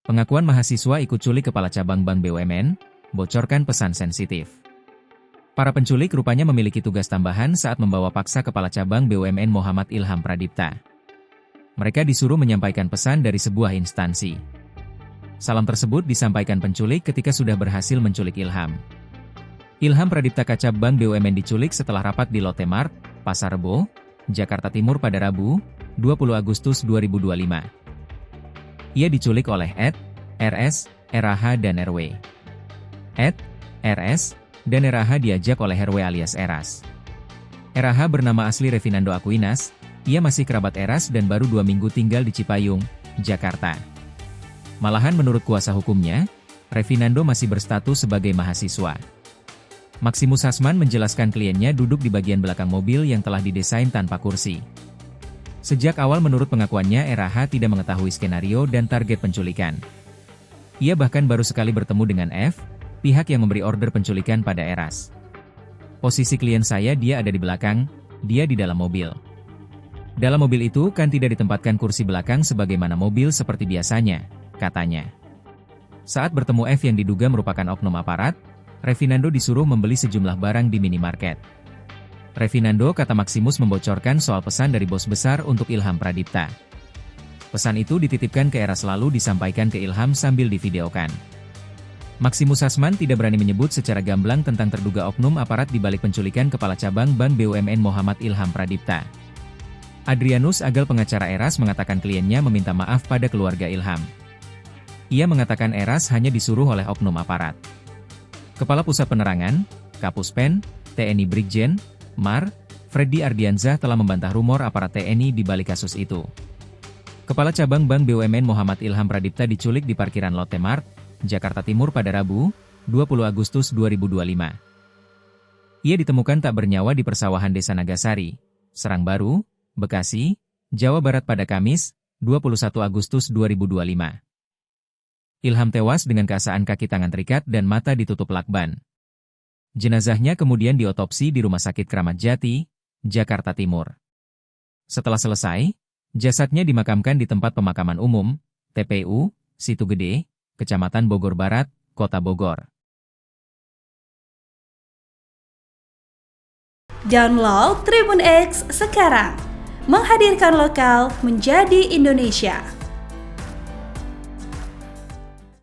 Pengakuan mahasiswa ikut culik Kepala Cabang Bank BUMN, bocorkan pesan sensitif. Para penculik rupanya memiliki tugas tambahan saat membawa paksa Kepala Cabang BUMN Muhammad Ilham Pradipta. Mereka disuruh menyampaikan pesan dari sebuah instansi. Salam tersebut disampaikan penculik ketika sudah berhasil menculik Ilham. Ilham Pradipta Kacab Bank BUMN diculik setelah rapat di Lotte Mart, Pasar Rebo, Jakarta Timur pada Rabu, 20 Agustus 2025. Ia diculik oleh RS, RAH dan RW. RS dan RAH diajak oleh RW alias Eras. RAH bernama asli Revinando Aquinas, ia masih kerabat Eras dan baru 2 minggu tinggal di Cipayung, Jakarta. Malahan menurut kuasa hukumnya, Revinando masih berstatus sebagai mahasiswa. Maximus Hasman menjelaskan kliennya duduk di bagian belakang mobil yang telah didesain tanpa kursi. Sejak awal menurut pengakuannya RAH tidak mengetahui skenario dan target penculikan. Ia bahkan baru sekali bertemu dengan F, pihak yang memberi order penculikan pada Eras. Posisi klien saya dia ada di belakang, dia di dalam mobil. Dalam mobil itu kan tidak ditempatkan kursi belakang sebagaimana mobil seperti biasanya, katanya. Saat bertemu F yang diduga merupakan oknum aparat, Revinando disuruh membeli sejumlah barang di minimarket. Revinando, kata Maximus, membocorkan soal pesan dari bos besar untuk Ilham Pradipta. Pesan itu dititipkan ke Eras lalu disampaikan ke Ilham sambil divideokan. Maximus Hasman tidak berani menyebut secara gamblang tentang terduga oknum aparat di balik penculikan Kepala Cabang Bank BUMN Muhammad Ilham Pradipta. Adrianus Agal, pengacara Eras, mengatakan kliennya meminta maaf pada keluarga Ilham. Ia mengatakan Eras hanya disuruh oleh oknum aparat. Kepala Pusat Penerangan, Kapuspen, TNI Brigjen Mar, Freddy Ardiansyah telah membantah rumor aparat TNI di balik kasus itu. Kepala Cabang Bank BUMN Muhammad Ilham Pradipta diculik di parkiran Lotte Mart, Jakarta Timur pada Rabu, 20 Agustus 2025. Ia ditemukan tak bernyawa di persawahan Desa Nagasari, Serang Baru, Bekasi, Jawa Barat pada Kamis, 21 Agustus 2025. Ilham tewas dengan keasaan kaki tangan terikat dan mata ditutup lakban. Jenazahnya kemudian diotopsi di Rumah Sakit Kramat Jati, Jakarta Timur. Setelah selesai, jasadnya dimakamkan di tempat pemakaman umum, TPU, Situ Gede, Kecamatan Bogor Barat, Kota Bogor. Download Tribun X sekarang, menghadirkan lokal menjadi Indonesia.